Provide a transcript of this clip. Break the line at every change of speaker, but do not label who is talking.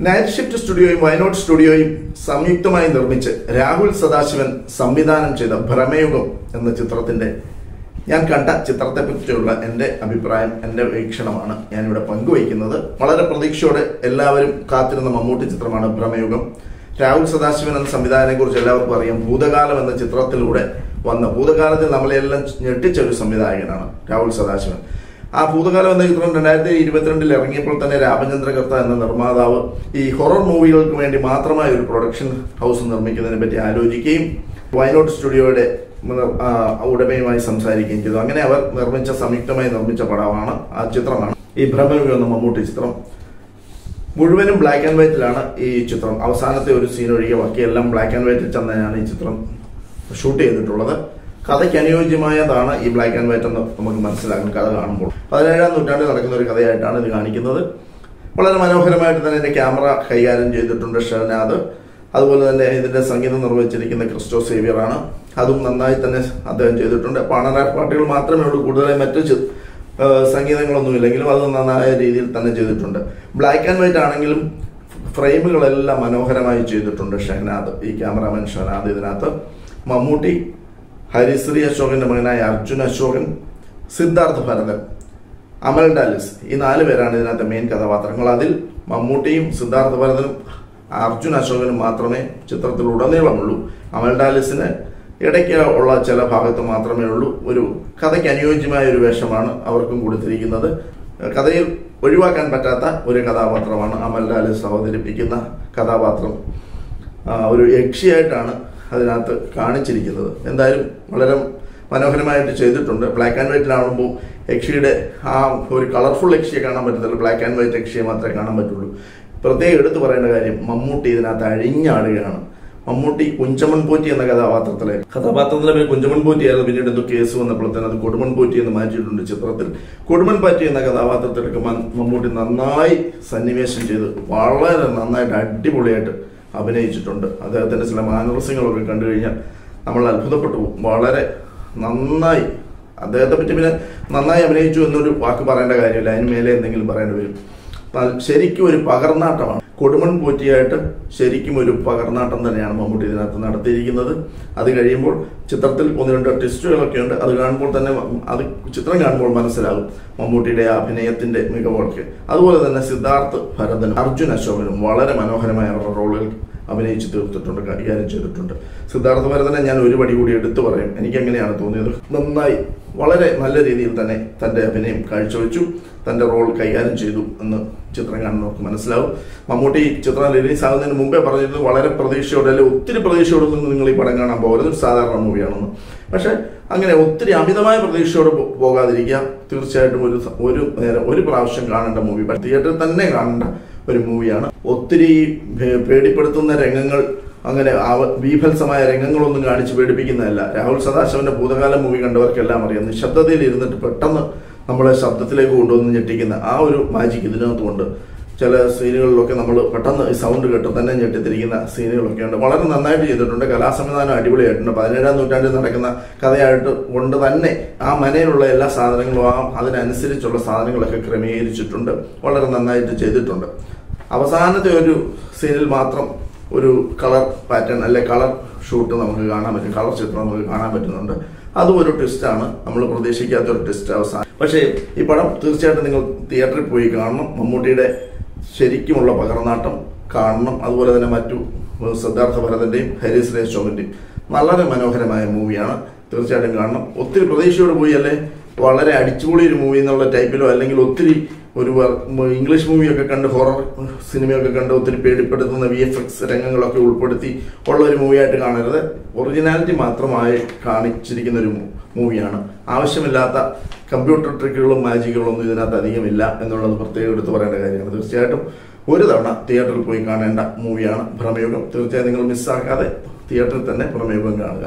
Night shift സ്റ്റുഡിയോയും Wayanad സ്റ്റുഡിയോയും സംയുക്തമായി നിർമ്മിച്ച് രാഹുൽ സദാശിവൻ സംവിധാനം ചെയ്ത ഭ്രമയുഗം എന്ന ചിത്രത്തിന്റെ ഞാൻ കണ്ട ചിത്രത്തെ പറ്റിയുള്ള എൻ്റെ അഭിപ്രായം, എൻ്റെ വീക്ഷണമാണ് ഞാനിവിടെ പങ്കുവയ്ക്കുന്നത്. വളരെ പ്രതീക്ഷയോടെ എല്ലാവരും കാത്തിരുന്ന മമ്മൂട്ടി ചിത്രമാണ് ഭ്രമയുഗം. രാഹുൽ സദാശിവൻ എന്ന സംവിധായകനെ കുറിച്ച് എല്ലാവർക്കും അറിയാം. ഭൂതകാലം എന്ന ചിത്രത്തിലൂടെ വന്ന ഭൂതകാലത്തിൽ നമ്മളെല്ലാം ഞെട്ടിച്ച ഒരു സംവിധായകനാണ് രാഹുൽ സദാശിവൻ. ആ ഭൂതകാലം എന്ന ചിത്രം 2022 ഇറങ്ങിയപ്പോൾ തന്നെ രാമചന്ദ്ര കർത്ത എന്ന നിർമ്മാതാവ് ഈ ഹൊറർ മൂവികൾക്ക് വേണ്ടി മാത്രമായ ഒരു പ്രൊഡക്ഷൻ ഹൗസ് നിർമ്മിക്കുന്നതിനെ പറ്റി ആലോചിക്കുകയും വയനാട് സ്റ്റുഡിയോയുടെ ഉടമയുമായി സംസാരിക്കുകയും ചെയ്തു. അങ്ങനെ അവർ സംയുക്തമായി നിർമ്മിച്ച പടമാണ്, ആ ചിത്രമാണ് ഈ ഭ്രമയുഗം എന്ന മമ്മൂട്ടി ചിത്രം. മുഴുവനും ബ്ലാക്ക് ആൻഡ് വൈറ്റിലാണ് ഈ ചിത്രം. അവസാനത്തെ ഒരു സീൻ ഒഴികെ ബാക്കിയെല്ലാം ബ്ലാക്ക് ആൻഡ് വൈറ്റിൽ തന്നെയാണ് ഈ ചിത്രം ഷൂട്ട് ചെയ്തിട്ടുള്ളത്. കഥയ്ക്ക് അനുയോജ്യമായതാണ് ഈ ബ്ലാക്ക് ആൻഡ് വൈറ്റ് എന്ന് നമുക്ക് മനസ്സിലാക്കും കഥ കാണുമ്പോൾ. 17-ാം നൂറ്റാണ്ടിൽ നടക്കുന്ന ഒരു കഥയായിട്ടാണ് ഇത് കാണിക്കുന്നത്. വളരെ മനോഹരമായിട്ട് തന്നെ ഇതിന്റെ ക്യാമറ കൈകാര്യം ചെയ്തിട്ടുണ്ട് ഷഹനാദ്. അതുപോലെ തന്നെ ഇതിന്റെ സംഗീതം നിർവഹിച്ചിരിക്കുന്ന ക്രിസ്റ്റോ സേവിയർ ആണ്. അതും നന്നായി തന്നെ അദ്ദേഹം ചെയ്തിട്ടുണ്ട്. പാണരാർ പാട്ടുകൾ മാത്രമേ ഉള്ളൂ, കൂടുതലായി മറ്റു സംഗീതങ്ങളൊന്നുമില്ലെങ്കിലും അത് നന്നായ രീതിയിൽ തന്നെ ചെയ്തിട്ടുണ്ട്. ബ്ലാക്ക് ആൻഡ് വൈറ്റ് ആണെങ്കിലും ഫ്രെയിമുകളെല്ലാം മനോഹരമായി ചെയ്തിട്ടുണ്ട് ഷഹനാദ്, ഈ ക്യാമറാമാൻ ഷഹനാദ്. ഇതിനകത്ത് മമ്മൂട്ടി, ഹരിശ്രീ അശോകന്റെ മകനായ അർജുൻ അശോകൻ, സിദ്ധാർത്ഥ് ഭരതൻ, അമൽ ഡാലിസ്, ഈ 4 പേരാണ് ഇതിനകത്തെ മെയിൻ കഥാപാത്രങ്ങൾ. അതിൽ മമ്മൂട്ടിയും സിദ്ധാർത്ഥ് ഭരതനും അർജുൻ അശോകനും മാത്രമേ ചിത്രത്തിൽ ഉടനീളമുള്ളൂ. അമൽ ഡാലിസിന് ഇടയ്ക്ക് ഉള്ള ചില ഭാഗത്ത് മാത്രമേ ഉള്ളൂ. ഒരു കഥയ്ക്ക് അനുയോജ്യമായ ഒരു വേഷമാണ് അവർക്കും കൊടുത്തിരിക്കുന്നത്. കഥയിൽ ഒഴിവാക്കാൻ പറ്റാത്ത ഒരു കഥാപാത്രമാണ് അമൽ ഡാലിസ് അവതരിപ്പിക്കുന്ന കഥാപാത്രം. ഒരു യക്ഷിയായിട്ടാണ് അതിനകത്ത് കാണിച്ചിരിക്കുന്നത്. എന്തായാലും വളരെ മനോഹരമായിട്ട് ചെയ്തിട്ടുണ്ട്. ബ്ലാക്ക് ആൻഡ് വൈറ്റിലാവുമ്പോൾ യക്ഷിയുടെ ആ ഒരു കളർഫുൾ യക്ഷിയെ കാണാൻ പറ്റത്തില്ല, ബ്ലാക്ക് ആൻഡ് വൈറ്റ് യക്ഷിയെ മാത്രമേ കാണാൻ പറ്റുള്ളൂ. പ്രത്യേകം എടുത്തു പറയേണ്ട കാര്യം, മമ്മൂട്ടി ഇതിനകത്ത് അഴിഞ്ഞാടുകയാണ്. മമ്മൂട്ടി കുഞ്ചമൺ പോറ്റി എന്ന കഥാപാത്രത്തിലെ പേര് കുഞ്ചമൺ പോറ്റിയായിരുന്നു. പിന്നീട് എന്തോ കേസ് വന്നപ്പോഴത്തേന് അത് കൊടുമൺ പോറ്റി എന്ന് മാറ്റിയിട്ടുണ്ട് ചിത്രത്തിൽ. കൊടുമൺ പോറ്റി എന്ന കഥാപാത്രത്തിലൊക്കെ മമ്മൂട്ടി നന്നായി സന്നിവേശം ചെയ്ത് വളരെ നന്നായിട്ട് അടിപൊളിയായിട്ട് അഭിനയിച്ചിട്ടുണ്ട്. അദ്ദേഹത്തിന്റെ ചില മാനറിസങ്ങളൊക്കെ കണ്ടു കഴിഞ്ഞാൽ നമ്മൾ അത്ഭുതപ്പെട്ടു പോകും. വളരെ നന്നായി അദ്ദേഹത്തെ പറ്റി പിന്നെ നന്നായി അഭിനയിച്ചു എന്നൊരു വാക്ക് പറയേണ്ട കാര്യമില്ല, അതിന് മേലെ എന്തെങ്കിലും പറയേണ്ടി വരും. ശരിക്കും ഒരു പകർന്നാട്ടമാണ്. കൊടുമൺ പോറ്റിയായിട്ട് ശരിക്കും ഒരു പകർന്നാട്ടം തന്നെയാണ് മമ്മൂട്ടി ഇതിനകത്ത് നടത്തിയിരിക്കുന്നത്. അത് കഴിയുമ്പോൾ ചിത്രത്തിൽ 1-2 ട്വിസ്റ്റുകളൊക്കെ ഉണ്ട്. അത് കാണുമ്പോൾ തന്നെ ചിത്രം കാണുമ്പോൾ മനസ്സിലാകും മമ്മൂട്ടിയുടെ അഭിനയത്തിന്റെ മികവൊക്കെ. അതുപോലെ തന്നെ സിദ്ധാർത്ഥ് ഭരതനും അർജുൻ അശോകനും വളരെ മനോഹരമായ അവരുടെ റോളുകൾ അഭിനയിച്ച് തീർത്തിട്ടുണ്ട്, കൈകാര്യം ചെയ്തിട്ടുണ്ട്. സിദ്ധാർത്ഥ ഭരതനെ ഞാൻ ഒരു പടി കൂടി എടുത്തു പറയും. എനിക്ക് എങ്ങനെയാണ് തോന്നിയത്, നന്നായി വളരെ നല്ല രീതിയിൽ തന്നെ തന്റെ അഭിനയം കാഴ്ചവെച്ചു, തന്റെ റോൾ കൈകാര്യം ചെയ്തു എന്ന് ചിത്രം കാണുന്നവർക്ക് മനസ്സിലാവും. മമ്മൂട്ടി ചിത്രം റിലീസ് ആകുന്നതിന് മുമ്പേ പറഞ്ഞിരുന്നത് വളരെ പ്രതീക്ഷയോടെ, അല്ലെങ്കിൽ ഒത്തിരി പ്രതീക്ഷയോടൊന്നും നിങ്ങൾ ഈ പടം കാണാൻ പോകരുത്, ഒരു സാധാരണ മൂവിയാണെന്ന്. പക്ഷെ അങ്ങനെ ഒത്തിരി അമിതമായ പ്രതീക്ഷയോടെ പോകാതിരിക്കുക. തീർച്ചയായിട്ടും ഒരു പ്രാവശ്യം കാണേണ്ട മൂവി, തിയേറ്ററിൽ തന്നെ കാണേണ്ട ഒരു മൂവിയാണ്. ഒത്തിരി പേടിപ്പെടുത്തുന്ന രംഗങ്ങൾ, അങ്ങനെ ബീഭത്സമായ രംഗങ്ങളൊന്നും കാണിച്ച് പേടിപ്പിക്കുന്നതല്ല. രാഹുൽ സദാശിവന്റെ ഭൂതകാല മൂവി കണ്ടവർക്കെല്ലാം അറിയാം, നിശബ്ദതയിൽ ഇരുന്നിട്ട് പെട്ടെന്ന് നമ്മളെ ശബ്ദത്തിലേക്ക് കൊണ്ടുവന്ന് ഞെട്ടിക്കുന്ന ആ ഒരു മാജിക് ഇതിനകത്തുണ്ട്. ചില സീനുകളിലൊക്കെ നമ്മൾ പെട്ടെന്ന് ഈ സൗണ്ട് കേട്ട് തന്നെ ഞെട്ടിത്തിരിക്കുന്ന സീനുകളൊക്കെ ഉണ്ട്. വളരെ നന്നായിട്ട് ചെയ്തിട്ടുണ്ട്. കലാസംവിധാനം അടിപൊളിയായിട്ടുണ്ട്. 17-ാം നൂറ്റാണ്ടിൽ നടക്കുന്ന കഥയായിട്ട് കൊണ്ട് തന്നെ ആ മനയിലുള്ള എല്ലാ സാധനങ്ങളും അതിനനുസരിച്ചുള്ള സാധനങ്ങളൊക്കെ ക്രമീകരിച്ചിട്ടുണ്ട്. വളരെ നന്നായിട്ട് ചെയ്തിട്ടുണ്ട്. അവസാനത്തെ ഒരു സീനിൽ മാത്രം ഒരു കളർ പാറ്റേൺ അല്ലെ കളർ ഷൂട്ട് നമുക്ക് കാണാൻ പറ്റും, കളർ ചിത്രം നമുക്ക് കാണാൻ പറ്റുന്നുണ്ട്. അതും ഒരു ട്വിസ്റ്റാണ്, നമ്മൾ പ്രതീക്ഷിക്കാത്തൊരു ട്വിസ്റ്റ് അവസാനം. പക്ഷേ ഈ പടം തീർച്ചയായിട്ടും നിങ്ങൾ തിയേറ്ററിൽ പോയി കാണണം. മമ്മൂട്ടിയുടെ ശരിക്കുമുള്ള പകർന്നാട്ടം കാണണം. അതുപോലെ തന്നെ മറ്റു സിദ്ധാർത്ഥ ഭരതന്റെയും ഹരിശ്രീ അശോകന്റെയും വളരെ മനോഹരമായ മൂവിയാണ്, തീർച്ചയായിട്ടും കാണണം. ഒത്തിരി പ്രതീക്ഷയോട് പോയി അല്ലെ വളരെ അടിച്ചുപൊളി ഒരു മൂവി എന്നുള്ള ടൈപ്പിലോ, അല്ലെങ്കിൽ ഒത്തിരി ഒരു ഇംഗ്ലീഷ് മൂവിയൊക്കെ കണ്ട്, ഹൊറർ സിനിമയൊക്കെ കണ്ട് ഒത്തിരി പേടിപ്പെടുത്തുന്ന VFX രംഗങ്ങളൊക്കെ ഉൾപ്പെടുത്തി ഉള്ള ഒരു മൂവിയായിട്ട് കാണരുത്. ഒറിജിനാലിറ്റി മാത്രമായി കാണിച്ചിരിക്കുന്ന ഒരു മൂവിയാണ്. ആവശ്യമില്ലാത്ത കമ്പ്യൂട്ടർ ട്രിക്കുകളും മാജിക്കുകളും ഒന്നും ഇതിനകത്ത് അധികമില്ല എന്നുള്ളത് പ്രത്യേകം എടുത്ത് പറയേണ്ട കാര്യമാണ്. തീർച്ചയായിട്ടും ഒരു തവണ തിയേറ്ററിൽ പോയി കാണേണ്ട മൂവിയാണ് ഭ്രമയുഗം. തീർച്ചയായും നിങ്ങൾ മിസ്സാക്കാതെ തിയേറ്ററിൽ തന്നെ ഭ്രമയുഗം കാണുക.